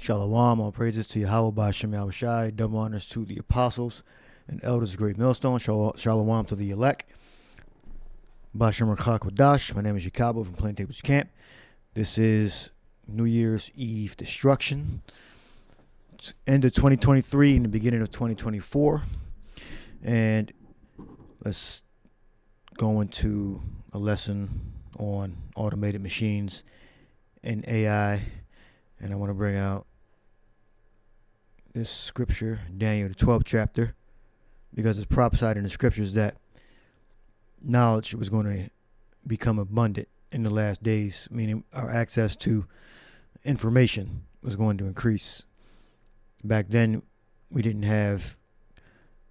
Shalom, all praises to Yahweh B'Shem Yahushai, double honors to the apostles and elders of Great Millstone. Shalom to the elect. B'Shem Rakha Kodash. My name is Yakalba from Plain Tables Camp. This is New Year's Eve destruction. It's end of 2023 and the beginning of 2024. And let's go into a lesson on automated machines and AI. And I want to bring out this scripture, Daniel, the 12th chapter, because it's prophesied in the scriptures that knowledge was going to become abundant in the last days, meaning our access to information was going to increase. Back then, we didn't have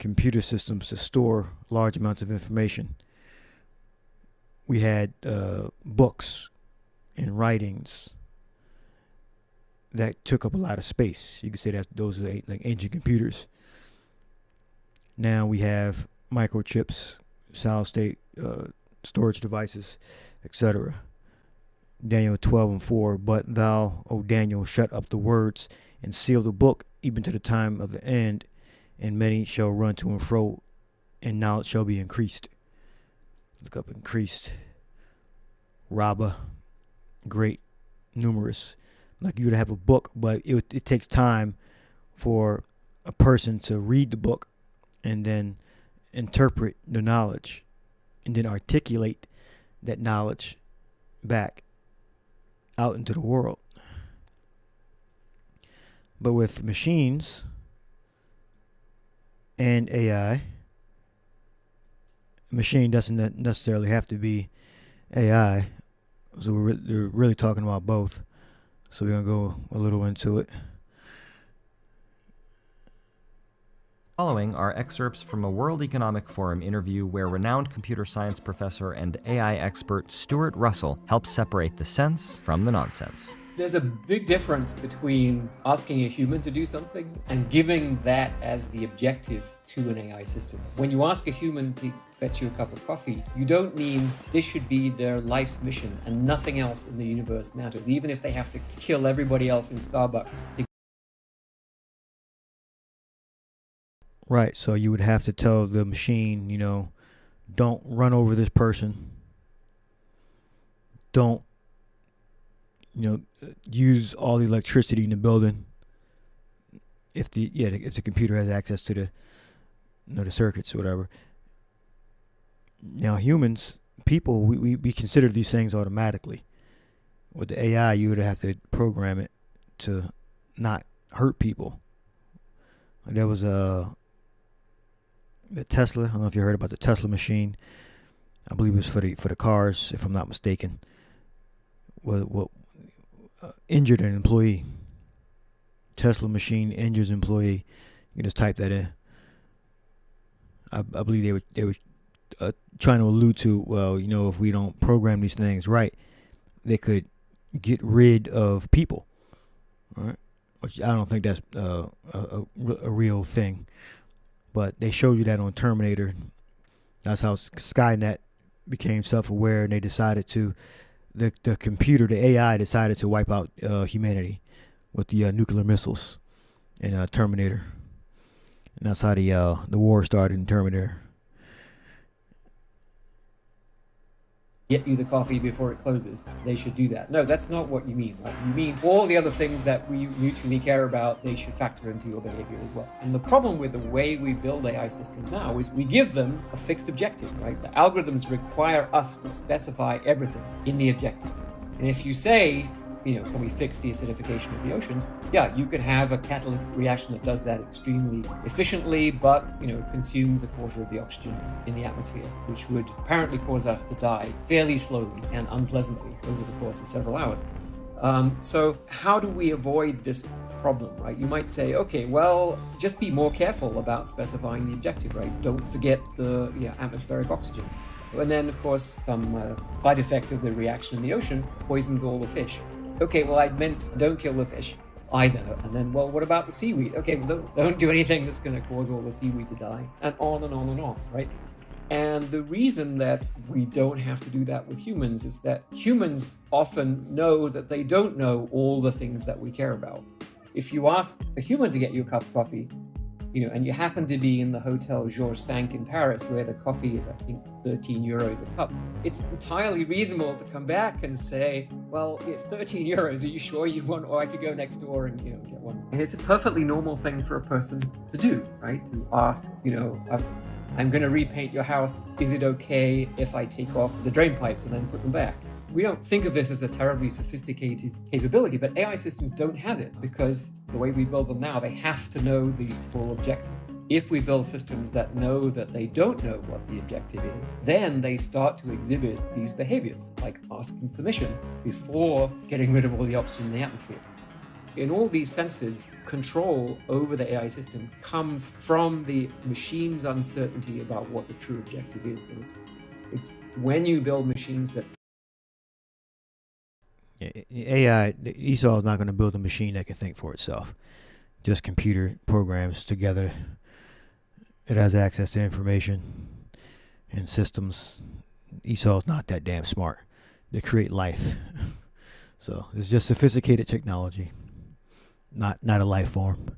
computer systems to store large amounts of information. We had books and writings that took up a lot of space. You could say that those are like ancient computers. Now we have microchips, solid state storage devices, etc. Daniel 12:4. But thou, O Daniel, shut up the words and seal the book even to the time of the end, and many shall run to and fro, and knowledge shall be increased. Look up increased. Rabba, great, numerous. Like you would have a book, but it takes time for a person to read the book and then interpret the knowledge and then articulate that knowledge back out into the world. But with machines and AI, a machine doesn't necessarily have to be AI. So we're really talking about both. So we're going to go a little into it. Following are excerpts from a World Economic Forum interview where renowned computer science professor and AI expert Stuart Russell helps separate the sense from the nonsense. There's a big difference between asking a human to do something and giving that as the objective to an AI system. When you ask a human to fetch you a cup of coffee, you don't mean this should be their life's mission and nothing else in the universe matters, even if they have to kill everybody else in Starbucks. Right, so you would have to tell the machine, don't run over this person. Don't, use all the electricity in the building. If the computer has access to the circuits or whatever. Now humans, people, we consider these things automatically. With the AI, you would have to program it to not hurt people. There was the Tesla. I don't know if you heard about the Tesla machine. I believe it was for the cars, if I'm not mistaken. What injured an employee. Tesla machine injures employee. You can just type that in. I believe they were trying to allude to, well, if we don't program these things right, they could get rid of people. All right, which I don't think that's a real thing. But they showed you that on Terminator. That's how Skynet became self-aware, and they decided to, the computer, the AI decided to wipe out humanity with the nuclear missiles in Terminator. And that's how the war started in Terminator. Get you the coffee before it closes. They should do that. No, that's not what you mean. Right? You mean all the other things that we mutually care about, they should factor into your behavior as well. And the problem with the way we build AI systems now is we give them a fixed objective, right? The algorithms require us to specify everything in the objective. And if you say, can we fix the acidification of the oceans? Yeah, you could have a catalytic reaction that does that extremely efficiently, but consumes a quarter of the oxygen in the atmosphere, which would apparently cause us to die fairly slowly and unpleasantly over the course of several hours. So how do we avoid this problem, right? You might say, okay, well, just be more careful about specifying the objective, right? Don't forget the atmospheric oxygen. And then, of course, some side effect of the reaction in the ocean poisons all the fish. Okay, well, I meant don't kill the fish either. And then, well, what about the seaweed? Okay, well, don't do anything that's going to cause all the seaweed to die. And on and on and on, right? And the reason that we don't have to do that with humans is that humans often know that they don't know all the things that we care about. If you ask a human to get you a cup of coffee, and you happen to be in the Hotel Georges V in Paris, where the coffee is, I think, 13 euros a cup, it's entirely reasonable to come back and say, well, it's 13 euros. Are you sure you want, or I could go next door and, get one. And it's a perfectly normal thing for a person to do, right? To ask, I'm going to repaint your house. Is it okay if I take off the drain pipes and then put them back? We don't think of this as a terribly sophisticated capability, but AI systems don't have it because the way we build them now, they have to know the full objective. If we build systems that know that they don't know what the objective is, then they start to exhibit these behaviors, like asking permission before getting rid of all the oxygen in the atmosphere. In all these senses, control over the AI system comes from the machine's uncertainty about what the true objective is. And it's when you build machines that AI, Esau is not going to build a machine that can think for itself. Just computer programs together. It has access to information and systems. Esau is not that damn smart to create life. So it's just sophisticated technology, not a life form.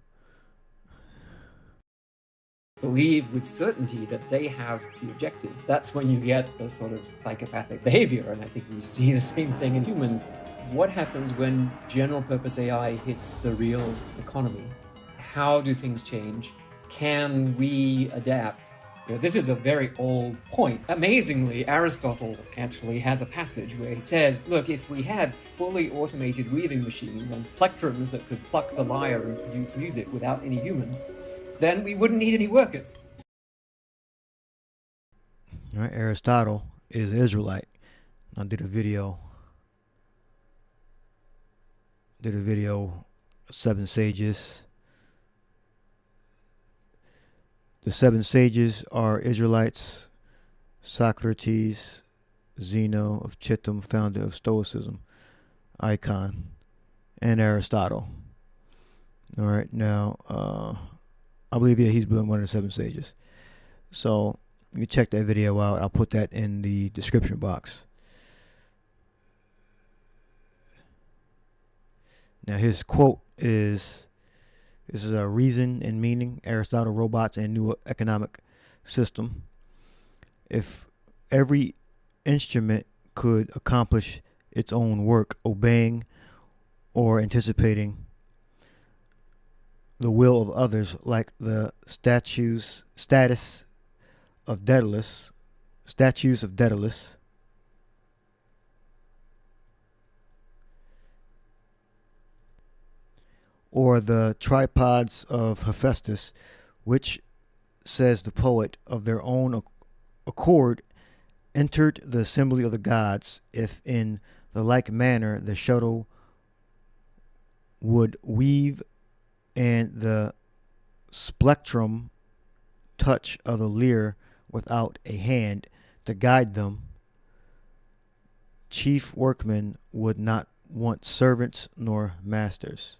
Believe with certainty that they have the objective. That's when you get the sort of psychopathic behavior, and I think we see the same thing in humans. What happens when general purpose AI hits the real economy? How do things change? Can we adapt? This is a very old point. Amazingly, Aristotle actually has a passage where he says, look, if we had fully automated weaving machines and plectrums that could pluck the lyre and produce music without any humans, then we wouldn't need any workers. All right, Aristotle is an Israelite. I did a video, Seven Sages. The Seven Sages are Israelites: Socrates, Zeno of Chittim, founder of Stoicism, Icon, and Aristotle. All right, now, I believe, he's been one of the Seven Sages. So you can check that video out. I'll put that in the description box. Now his quote is, this is a reason and meaning, Aristotle, robots, and new economic system. If every instrument could accomplish its own work, obeying or anticipating the will of others, like the statues of Daedalus, or the tripods of Hephaestus, which, says the poet, of their own accord entered the assembly of the gods, if in the like manner the shuttle would weave and the splectrum touch of the lyre without a hand to guide them, chief workmen would not want servants nor masters.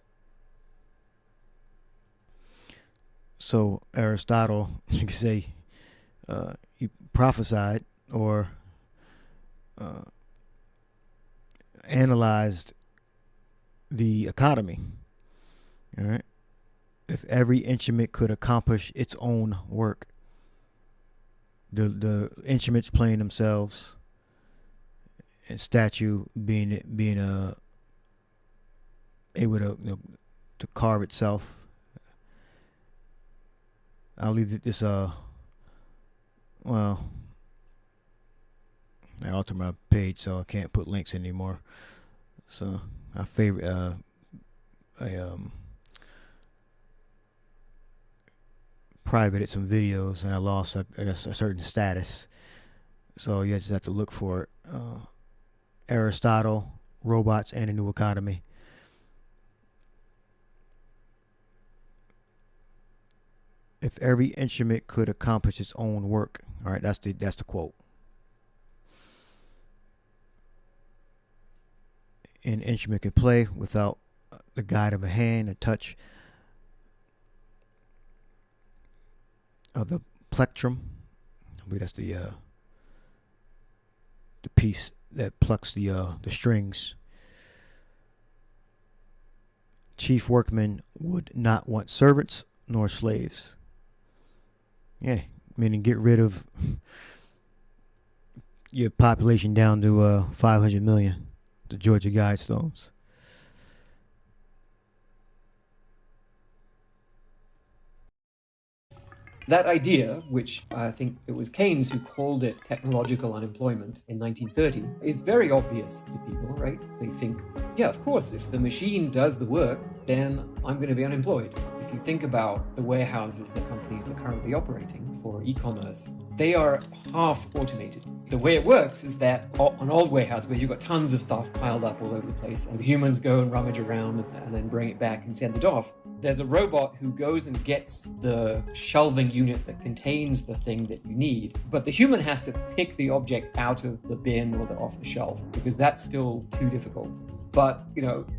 So Aristotle, you could say, he prophesied or analyzed the economy. All right. If every instrument could accomplish its own work, the instruments playing themselves, and statue being able to carve itself. I'll leave this I altered my page so I can't put links anymore. So I favorite privated some videos and I lost I guess a certain status. So you just have to look for it. Aristotle, Robots and a New Economy. If every instrument could accomplish its own work. All right, that's the quote. An instrument can play without the guide of a hand, a touch of the plectrum. I believe that's the piece that plucks the strings. Chief workmen would not want servants nor slaves. Yeah, meaning get rid of your population down to 500 million, the Georgia Guidestones. That idea, which I think it was Keynes who called it technological unemployment in 1930, is very obvious to people, right? They think, yeah, of course, if the machine does the work, then I'm going to be unemployed. If you think about the warehouses that companies are currently operating for e-commerce, they are half automated. The way it works is that an old warehouse where you've got tons of stuff piled up all over the place and the humans go and rummage around and then bring it back and send it off, there's a robot who goes and gets the shelving unit that contains the thing that you need, but the human has to pick the object out of the bin or off the shelf because that's still too difficult. But,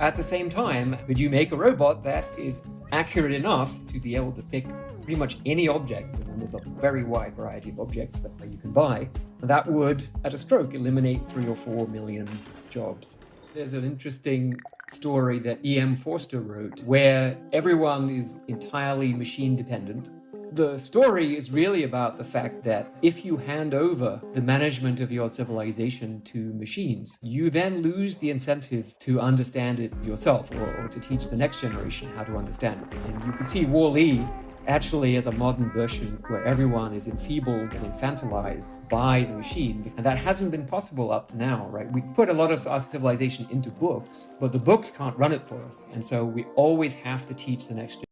at the same time, could you make a robot that is accurate enough to be able to pick pretty much any object, and there's a very wide variety of objects that you can buy, that would, at a stroke, eliminate 3 or 4 million jobs. There's an interesting story that E.M. Forster wrote where everyone is entirely machine dependent. The story is really about the fact that if you hand over the management of your civilization to machines, you then lose the incentive to understand it yourself or to teach the next generation how to understand it. And you can see Wall-E actually as a modern version where everyone is enfeebled and infantilized by the machine. And that hasn't been possible up to now, right? We put a lot of our civilization into books, but the books can't run it for us. And so we always have to teach the next generation.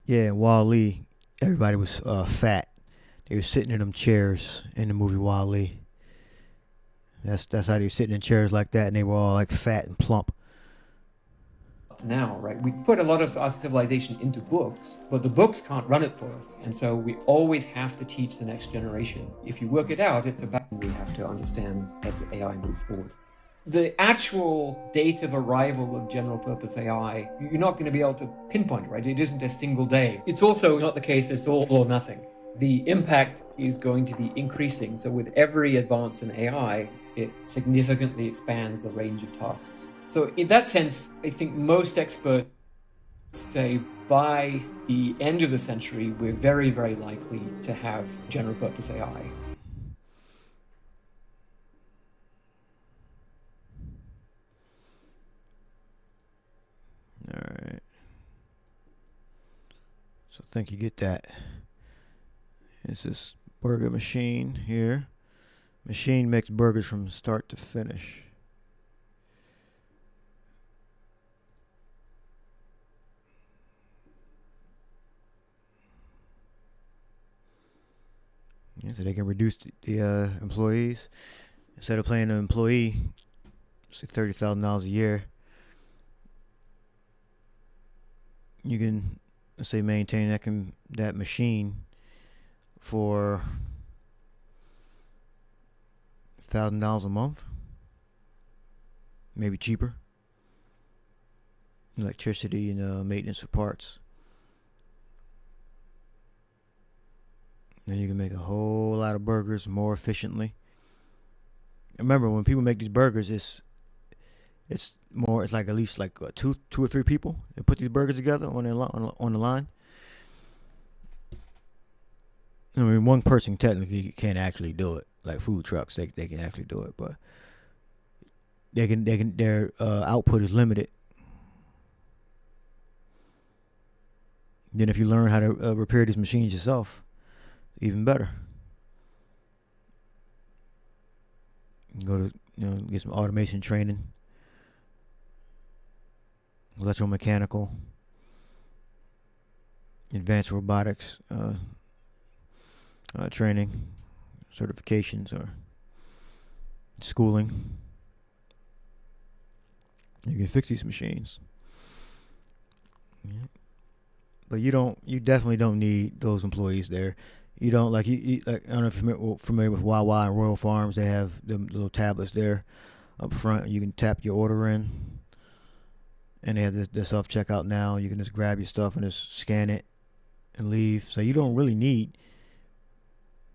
Yeah, Wall-E, everybody was fat. They were sitting in them chairs in the movie Wall-E. That's how they were sitting in chairs like that, and they were all like fat and plump. Now, right? We put a lot of our civilization into books, but the books can't run it for us. And so we always have to teach the next generation. If you work it out, it's about we have to understand as AI moves forward. The actual date of arrival of general purpose AI, you're not going to be able to pinpoint, right? It isn't a single day. It's also not the case it's all or nothing. The impact is going to be increasing. So with every advance in AI, it significantly expands the range of tasks. So in that sense, I think most experts say by the end of the century, we're very, very likely to have general purpose AI. All right. So I think you get that. It's this burger machine here. Machine makes burgers from start to finish. Yeah, so they can reduce the employees. Instead of paying an employee, say $30,000 a year, you can, let's say, maintain that machine for $1,000 a month, maybe cheaper. Electricity and maintenance for parts. Then you can make a whole lot of burgers more efficiently. Remember, when people make these burgers, it's like at least like two or three people that put these burgers together on the line. I mean, one person technically can't actually do it. Like food trucks, they can actually do it, but their output is limited. Then if you learn how to repair these machines yourself, even better. You go to get some automation training, electromechanical, advanced robotics training, certifications, or schooling. You can fix these machines. Yeah. But you definitely don't need those employees there. You don't like I don't know if you're familiar with Wawa and Royal Farms. They have the little tablets there up front. You can tap your order in, and they have the self checkout now. You can just grab your stuff and just scan it and leave. So you don't really need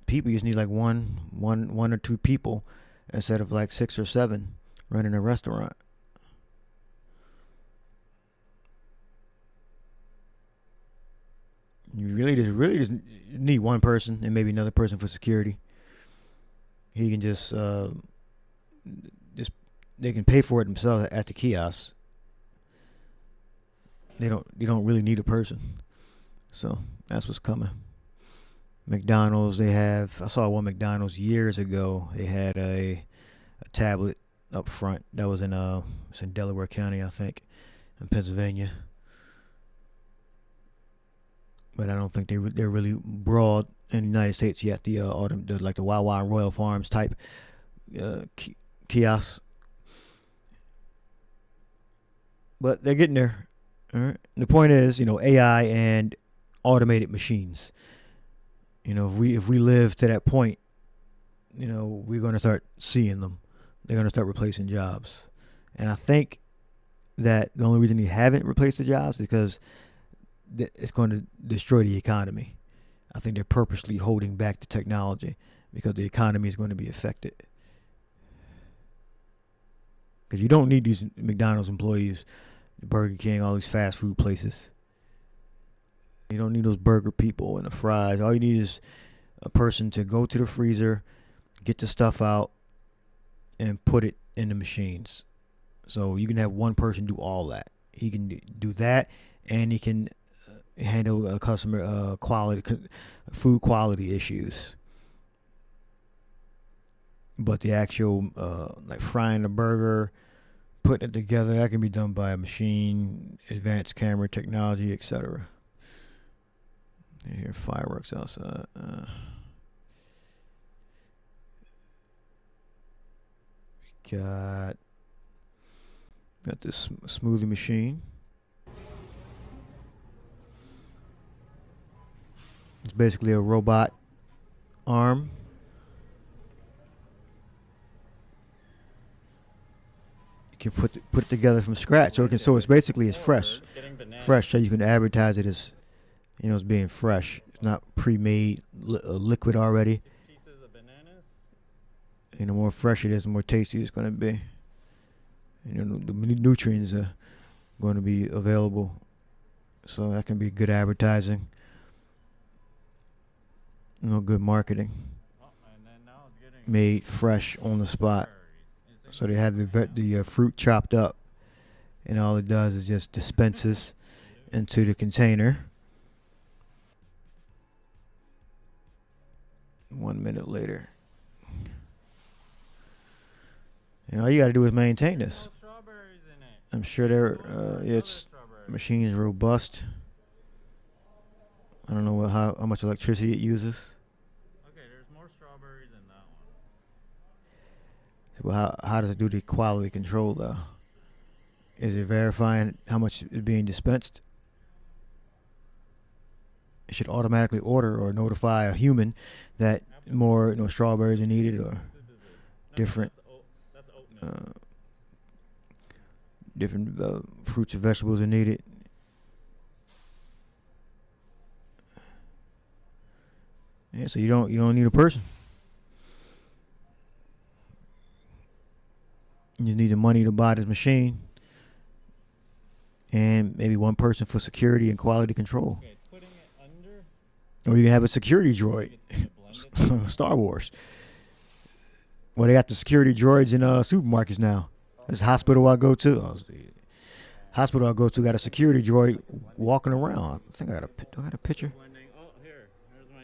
people. You just need like one or two people instead of like 6 or 7 running a restaurant. You really just need one person and maybe another person for security. He can just they can pay for it themselves at the kiosk. You don't really need a person. So that's what's coming. McDonald's, I saw one McDonald's years ago. They had a tablet up front that was it's in Delaware County, I think, in Pennsylvania. But I don't think they're really broad in the United States yet. The like the Wawa and Royal Farms type kiosks. But they're getting there. All right. The point is, AI and automated machines. If we live to that point, we're going to start seeing them. They're going to start replacing jobs. And I think that the only reason they haven't replaced the jobs is because it's going to destroy the economy. I think they're purposely holding back the technology because the economy is going to be affected. Because you don't need these McDonald's employees, Burger King, all these fast food places. You don't need those burger people and the fries. All you need is a person to go to the freezer, get the stuff out, and put it in the machines. So you can have one person do all that. He can do that, and he can handle customer food quality issues. But the actual like frying the burger, putting it together, that can be done by a machine, advanced camera technology, etc. Here, fireworks outside. Got this smoothie machine. It's basically a robot arm. You can put it together from scratch, so it's basically fresh, so you can advertise it as, as being fresh. It's not pre-made liquid already. And the more fresh it is, the more tasty it's going to be. And the nutrients are going to be available, so that can be good advertising. Good marketing. Made fresh on the spot. So they have the fruit chopped up, and all it does is just dispenses into the container. 1 minute later. And all you got to do is maintain this. I'm sure its machine is robust. I don't know how much electricity it uses. Okay, there's more strawberries in that one. Well, how does it do the quality control, though? Is it verifying how much is being dispensed? It should automatically order or notify a human that more strawberries are needed, or different fruits and vegetables are needed. Yeah, so you don't need a person. You need the money to buy this machine, and maybe one person for security and quality control. Okay, putting it under. Or you can have a security droid. Star Wars. Well, they got the security droids in supermarkets now. This hospital I go to. Hospital I go to got a security droid walking around. I think do I got a picture?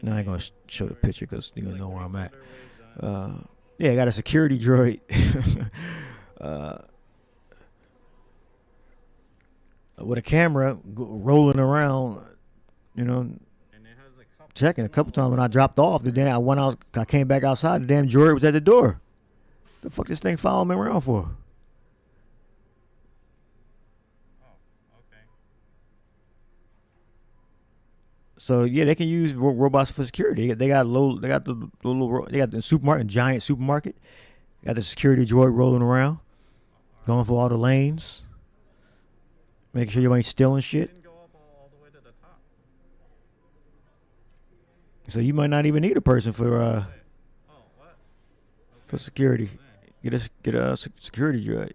No, I ain't gonna show the picture because you don't know where I'm at. Yeah, I got a security droid with a camera rolling around, checking. A couple times when I dropped off, I came back outside, the damn droid was at the door. The fuck this thing following me around for? So yeah, they can use robots for security. They got the supermarket, giant supermarket. Got the security droid rolling around, going through all the lanes, making sure you ain't stealing shit. So you might not even need a person for security. Get a security droid.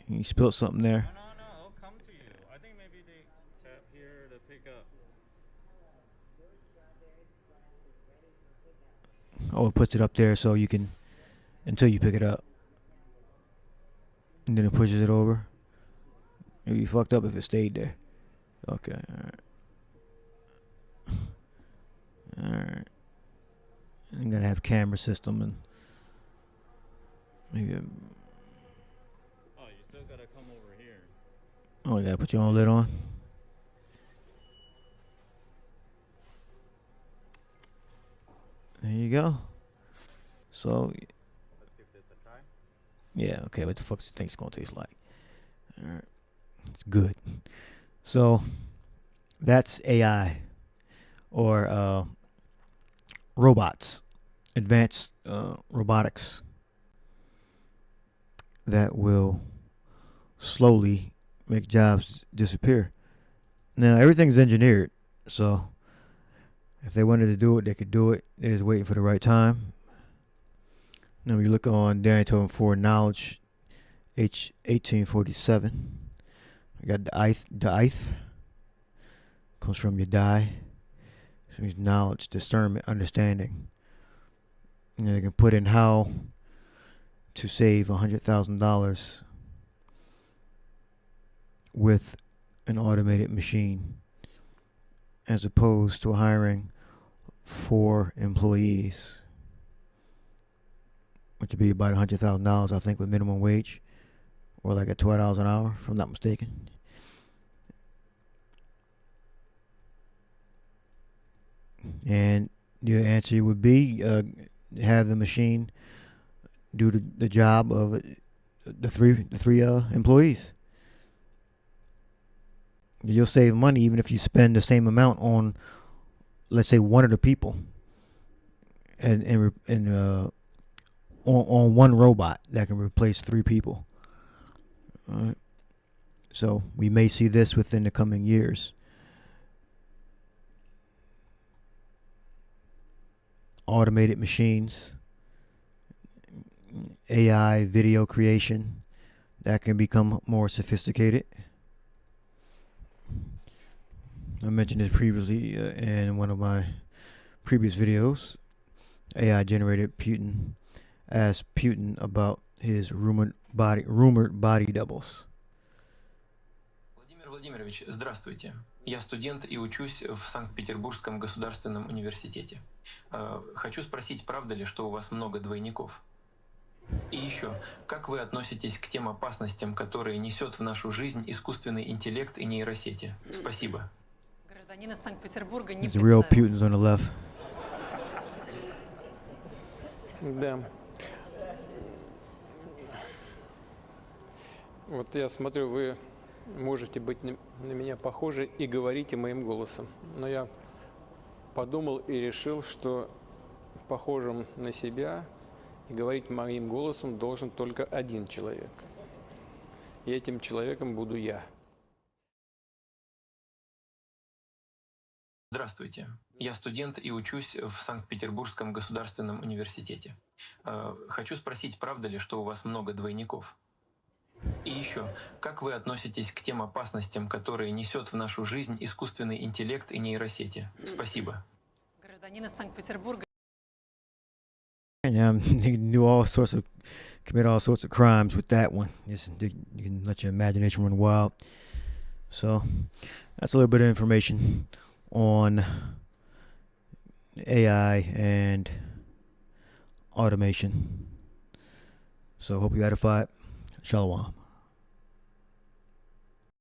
You spilled something there. No, it'll come to you. I think maybe they tap here to pick it puts it up there so you can, until you pick it up. And then it pushes it over. It'd be fucked up if it stayed there. Okay, alright. I'm gonna have camera system and maybe. Oh, you still gotta come over here. Oh, you gotta put your own lid on. There you go. So. Let's give this a try. Yeah. Okay. What the fuck do you think it's gonna taste like? All right. It's good. So that's AI or robots, advanced robotics that will slowly make jobs disappear. Now everything's engineered, so if they wanted to do it, they could do it. They're just waiting for the right time. Now we look on Daniel for knowledge, H 1847. We got the comes from Yadai. So means knowledge, discernment, understanding. And they can put in how to save $100,000 with an automated machine, as opposed to hiring 4 employees, which would be about $100,000, I think, with minimum wage, or like at $12 an hour, if I'm not mistaken. And your answer would be have the machine do the job of the three employees. You'll save money even if you spend the same amount on, let's say, one of the people, and on one robot that can replace 3 people. All right. So we may see this within the coming years. Automated machines, AI video creation that can become more sophisticated. I mentioned this previously in one of my previous videos. AI generated Putin, asked Putin about his rumored body doubles. Владимир Владимирович, здравствуйте. Я студент и учусь в Санкт-Петербургском государственном университете. Хочу спросить, правда ли, что у вас много двойников? И еще, как вы относитесь к тем опасностям, которые несет в нашу жизнь искусственный интеллект и нейросети? Спасибо. Гражданин из Санкт-Петербурга не The real представился. Putin's on the left. Да. Вот я смотрю, вы можете быть на меня похожи и говорите моим голосом. Но я подумал и решил, что похожим на себя и говорить моим голосом должен только один человек. И этим человеком буду я. Здравствуйте. Я студент и учусь в Санкт-Петербургском государственном университете. Хочу спросить, правда ли, что у вас много двойников? И еще, как вы относитесь к тем опасностям, которые несет в нашу жизнь искусственный интеллект и нейросети? Спасибо. Гражданин из Санкт-Петербурга. Yeah, they can do all sorts of, commit all sorts of crimes with that one. Just, you can let your imagination run wild. So that's a little bit of information on AI and automation. So hope you edified. Shalom.